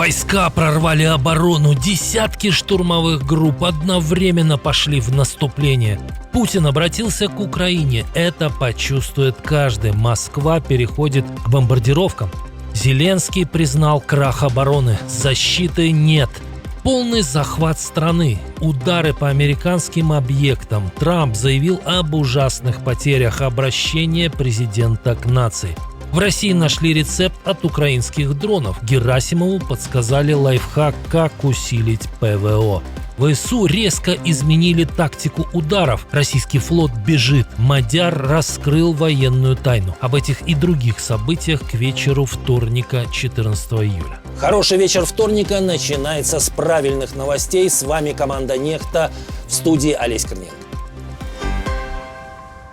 Войска прорвали оборону, десятки штурмовых групп одновременно пошли в наступление. Путин обратился к Украине. Это почувствует каждый. Москва переходит к бомбардировкам. Зеленский признал крах обороны. Защиты нет. Полный захват страны. Удары по американским объектам. Трамп заявил об ужасных потерях. Обращение президента к нации. В России нашли рецепт от украинских дронов. Герасимову подсказали лайфхак, как усилить ПВО. ВСУ резко изменили тактику ударов. Российский флот бежит. Мадяр раскрыл военную тайну. Об этих и других событиях к вечеру вторника, 14 июля. Хороший вечер вторника начинается с правильных новостей. С вами команда «Нехта», в студии Олесь Корниенко.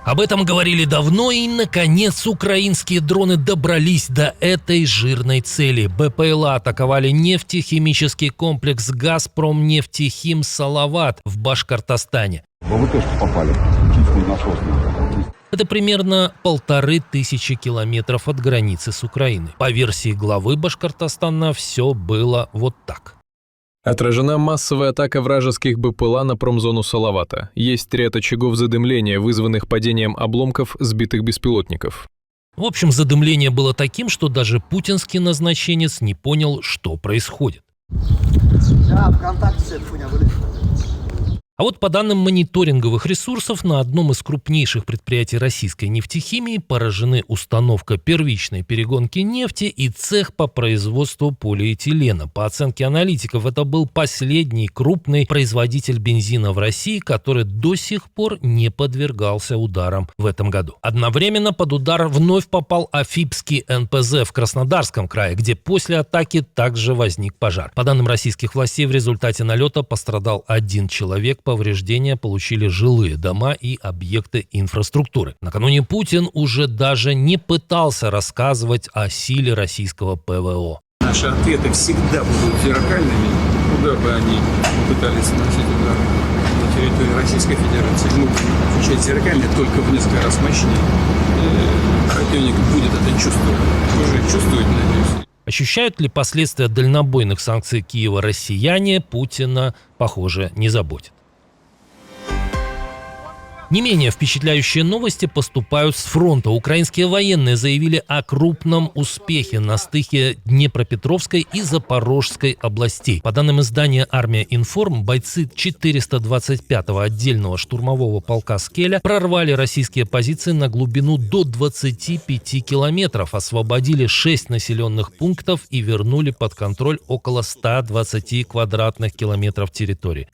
Об этом говорили давно, и, наконец, украинские дроны добрались до этой жирной цели. БПЛА атаковали нефтехимический комплекс «Газпромнефтехим Салават» в Башкортостане. Вы тоже попали. Это примерно 1500 километров от границы с Украиной. По версии главы Башкортостана, все было вот так. Отражена массовая атака вражеских БПЛА на промзону Салавата. Есть ряд очагов задымления, вызванных падением обломков сбитых беспилотников. В общем, задымление было таким, что даже путинский назначенец не понял, что происходит. А вот по данным мониторинговых ресурсов, на одном из крупнейших предприятий российской нефтехимии поражены установка первичной перегонки нефти и цех по производству полиэтилена. По оценке аналитиков, это был последний крупный производитель бензина в России, который до сих пор не подвергался ударам в этом году. Одновременно под удар вновь попал Афипский НПЗ в Краснодарском крае, где после атаки также возник пожар. По данным российских властей, в результате налета пострадал один человек. Повреждения получили жилые дома и объекты инфраструктуры. Накануне Путин уже даже не пытался рассказывать о силе российского ПВО. Наши ответы всегда будут зеркальными, куда бы они пытались наносить удар на территории Российской Федерации. Мы будем отвечать зеркально, только в несколько раз мощнее. Противник будет это чувствовать. Уже чувствует, надеюсь. Ощущают ли последствия дальнобойных санкций Киева россияне, Путина, похоже, не заботит. Не менее впечатляющие новости поступают с фронта. Украинские военные заявили о крупном успехе на стыке Днепропетровской и Запорожской областей. По данным издания «Армия Информ», бойцы 425-го отдельного штурмового полка «Скеля» прорвали российские позиции на глубину до 25 километров, освободили 6 населенных пунктов и вернули под контроль около 120 квадратных километров территории.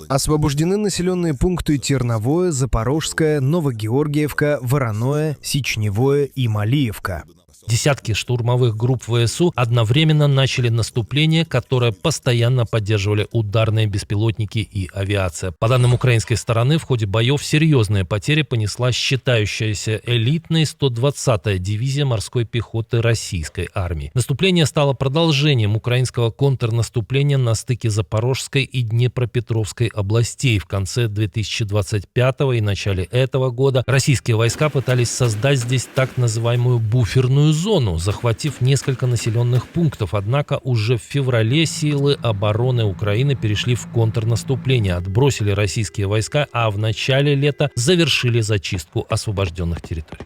Освобождены населенные пункты Терновое, Запорожское, Новогеоргиевка, Вороное, Сичневое и Малиевка. Десятки штурмовых групп ВСУ одновременно начали наступление, которое постоянно поддерживали ударные беспилотники и авиация. По данным украинской стороны, в ходе боев серьезные потери понесла считающаяся элитной 120-я дивизия морской пехоты российской армии. Наступление стало продолжением украинского контрнаступления на стыке Запорожской и Днепропетровской областей. В конце 2025 и начале этого года российские войска пытались создать здесь так называемую буферную зону, захватив несколько населенных пунктов. Однако уже в феврале силы обороны Украины перешли в контрнаступление, отбросили российские войска, а в начале лета завершили зачистку освобожденных территорий.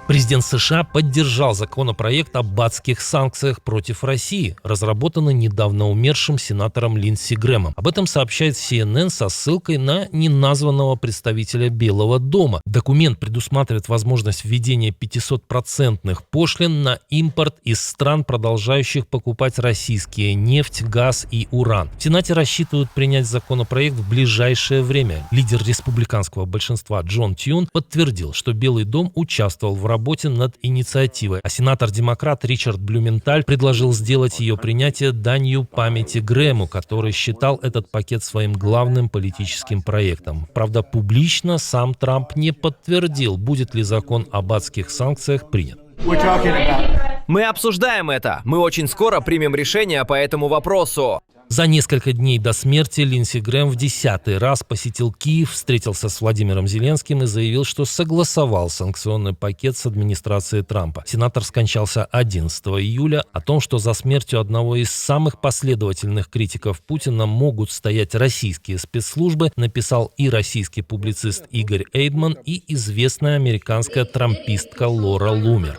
Президент США поддержал законопроект об адских санкциях против России, разработанный недавно умершим сенатором Линдси Грэмом. Об этом сообщает CNN со ссылкой на неназванного представителя Белого дома. Документ предусматривает возможность введения 500% пошлин на импорт из стран, продолжающих покупать российские нефть, газ и уран. В Сенате рассчитывают принять законопроект в ближайшее время. Лидер республиканского большинства Джон Тюн подтвердил, что Белый дом участвовал в работе над инициативой, а сенатор-демократ Ричард Блюменталь предложил сделать ее принятие данью памяти Грэму, который считал этот пакет своим главным политическим проектом. Правда, публично сам Трамп не подтвердил, будет ли закон об адских санкциях принят. Мы обсуждаем это. Мы очень скоро примем решение по этому вопросу. За несколько дней до смерти Линдси Грэм в 10-й раз посетил Киев, встретился с Владимиром Зеленским и заявил, что согласовал санкционный пакет с администрацией Трампа. Сенатор скончался 11 июля. О том, что за смертью одного из самых последовательных критиков Путина могут стоять российские спецслужбы, написал и российский публицист Игорь Эйдман, и известная американская трампистка Лора Лумер.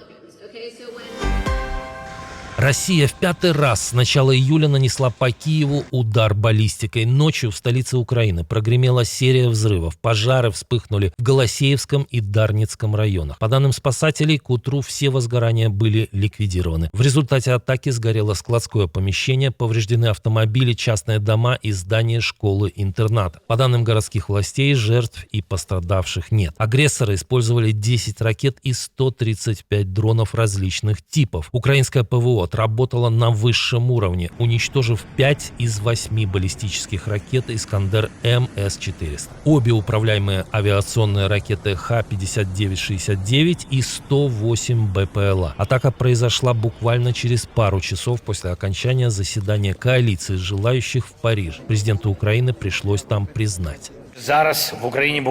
Россия в 5-й раз с начала июля нанесла по Киеву удар баллистикой. Ночью в столице Украины прогремела серия взрывов. Пожары вспыхнули в Голосеевском и Дарницком районах. По данным спасателей, к утру все возгорания были ликвидированы. В результате атаки сгорело складское помещение, повреждены автомобили, частные дома и здание школы-интерната. По данным городских властей, жертв и пострадавших нет. Агрессоры использовали 10 ракет и 135 дронов различных типов. Украинское ПВО отработала на высшем уровне, уничтожив 5 из 8 баллистических ракет «Искандер-М» С-400. Обе управляемые авиационные ракеты Х-59-69 и 108 БПЛА. Атака произошла буквально через пару часов после окончания заседания коалиции желающих в Париже. Президенту Украины пришлось там признать. Сейчас в Украине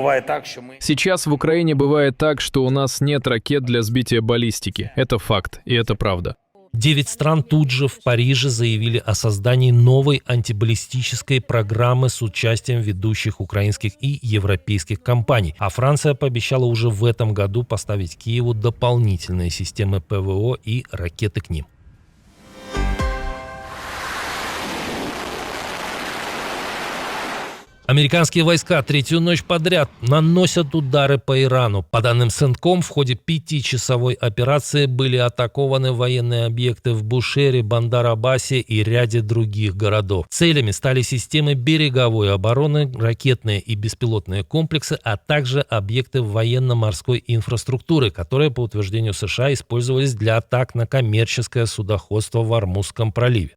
бывает так, что у нас нет ракет для сбития баллистики. Это факт, и это правда. 9 стран тут же в Париже заявили о создании новой антибаллистической программы с участием ведущих украинских и европейских компаний. А Франция пообещала уже в этом году поставить Киеву дополнительные системы ПВО и ракеты к ним. Американские войска третью ночь подряд наносят удары по Ирану. По данным Центком, в ходе 5-часовой операции были атакованы военные объекты в Бушере, Бандар-Аббасе и ряде других городов. Целями стали системы береговой обороны, ракетные и беспилотные комплексы, а также объекты военно-морской инфраструктуры, которые, по утверждению США, использовались для атак на коммерческое судоходство в Ормузском проливе.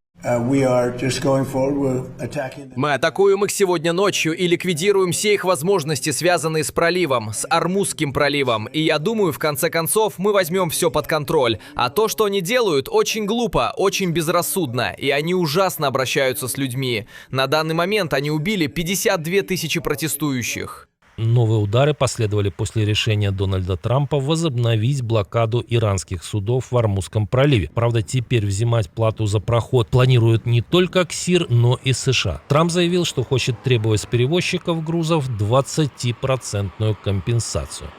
Мы атакуем их сегодня ночью и ликвидируем все их возможности, связанные с проливом, с Ормузским проливом. И я думаю, в конце концов, мы возьмем все под контроль. А то, что они делают, очень глупо, очень безрассудно. И они ужасно обращаются с людьми. На данный момент они убили 52 тысячи протестующих. Новые удары последовали после решения Дональда Трампа возобновить блокаду иранских судов в Ормузском проливе. Правда, теперь взимать плату за проход планируют не только КСИР, но и США. Трамп заявил, что хочет требовать с перевозчиков грузов 20% компенсацию.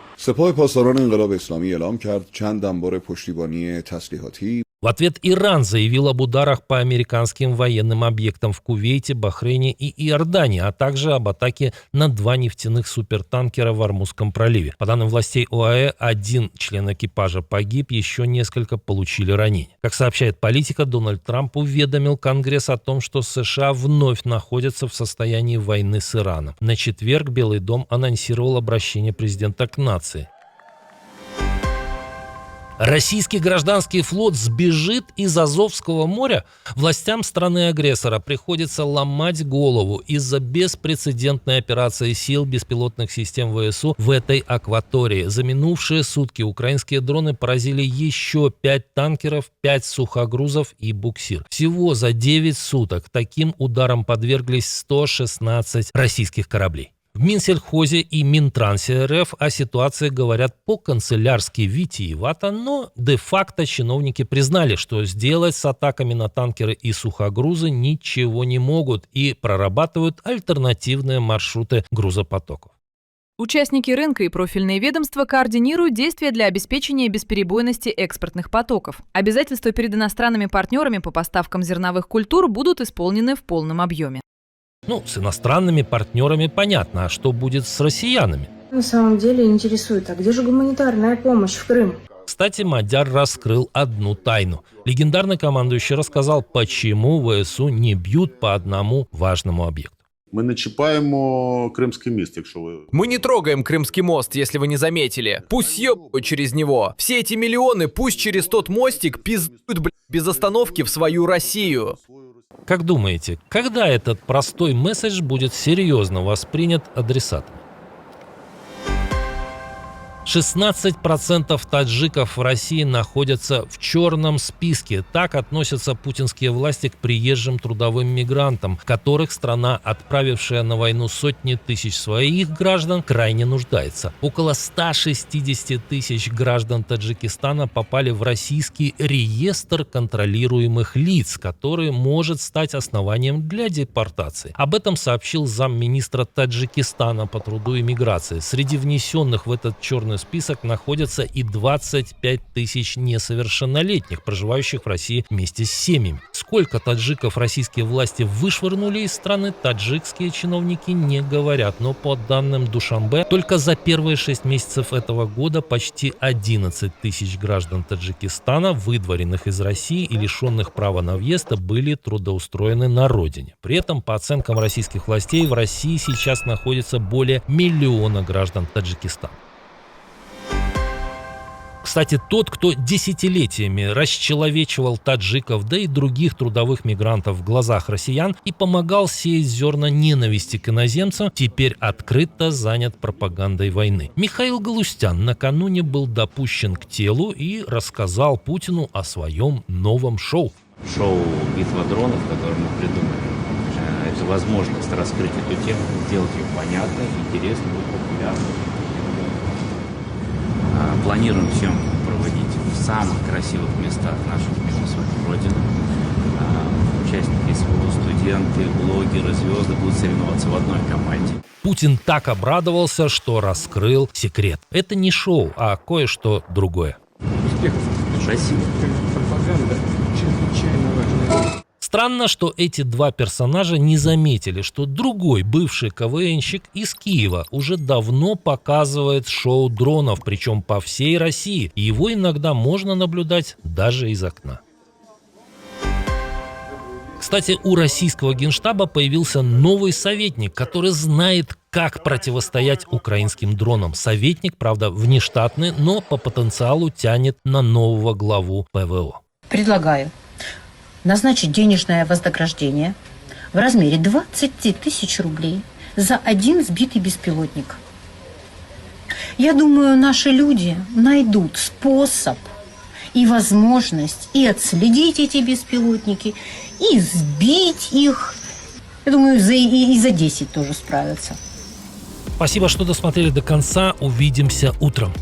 В ответ Иран заявил об ударах по американским военным объектам в Кувейте, Бахрейне и Иордании, а также об атаке на 2 нефтяных супертанкера в Ормузском проливе. По данным властей ОАЭ, 1 член экипажа погиб, еще несколько получили ранения. Как сообщает Политика, Дональд Трамп уведомил Конгресс о том, что США вновь находятся в состоянии войны с Ираном. На четверг Белый дом анонсировал обращение президента к нации. Российский гражданский флот сбежит из Азовского моря? Властям страны-агрессора приходится ломать голову из-за беспрецедентной операции сил беспилотных систем ВСУ в этой акватории. За минувшие сутки украинские дроны поразили еще 5 танкеров, 5 сухогрузов и буксир. Всего за 9 суток таким ударам подверглись 116 российских кораблей. В Минсельхозе и Минтрансе РФ о ситуации говорят по-канцелярски витиевато, но де-факто чиновники признали, что сделать с атаками на танкеры и сухогрузы ничего не могут и прорабатывают альтернативные маршруты грузопотоков. Участники рынка и профильные ведомства координируют действия для обеспечения бесперебойности экспортных потоков. Обязательства перед иностранными партнерами по поставкам зерновых культур будут исполнены в полном объеме. С иностранными партнерами понятно, а что будет с россиянами? На самом деле интересует, а где же гуманитарная помощь в Крым? Кстати, Мадяр раскрыл одну тайну. Легендарный командующий рассказал, почему ВСУ не бьют по одному важному объекту. Мы не чіпаємо Кримський міст, якщо ви... Мы не трогаем Крымский мост, если вы не заметили. Пусть съебают через него. Все эти миллионы пусть через тот мостик пиздуют, без остановки в свою Россию. Как думаете, когда этот простой месседж будет серьезно воспринят адресатами? 16% таджиков в России находятся в черном списке. Так относятся путинские власти к приезжим трудовым мигрантам, которых страна, отправившая на войну сотни тысяч своих граждан, крайне нуждается. Около 160 тысяч граждан Таджикистана попали в российский реестр контролируемых лиц, который может стать основанием для депортации. Об этом сообщил замминистра Таджикистана по труду и миграции. Среди внесенных в этот черный список находятся и 25 тысяч несовершеннолетних, проживающих в России вместе с семьями. Сколько таджиков российские власти вышвырнули из страны, таджикские чиновники не говорят, но по данным Душанбе, только за первые 6 месяцев этого года почти 11 тысяч граждан Таджикистана, выдворенных из России и лишенных права на въезд, были трудоустроены на родине. При этом, по оценкам российских властей, в России сейчас находится более миллиона граждан Таджикистана. Кстати, тот, кто десятилетиями расчеловечивал таджиков, да и других трудовых мигрантов в глазах россиян и помогал сеять зерна ненависти к иноземцам, теперь открыто занят пропагандой войны. Михаил Галустян накануне был допущен к телу и рассказал Путину о своем новом шоу. Шоу «Битва дронов», которое мы придумали, это возможность раскрыть эту тему, сделать ее понятной, интересной, популярной. Планируем съемки проводить в самых красивых местах наших родины. Участники СВО, студенты, блогеры, звезды будут соревноваться в одной команде. Путин так обрадовался, что раскрыл секрет. Это не шоу, а кое-что другое. Успехов. Спасибо. Пропаганда чрезвычайно важна. Странно, что эти два персонажа не заметили, что другой бывший КВНщик из Киева уже давно показывает шоу дронов, причем по всей России, и его иногда можно наблюдать даже из окна. Кстати, у российского генштаба появился новый советник, который знает, как противостоять украинским дронам. Советник, правда, внештатный, но по потенциалу тянет на нового главу ПВО. Предлагаю назначить денежное вознаграждение в размере 20 тысяч рублей за один сбитый беспилотник. Я думаю, наши люди найдут способ и возможность и отследить эти беспилотники, и сбить их. Я думаю, и за 10 тоже справятся. Спасибо, что досмотрели до конца. Увидимся утром.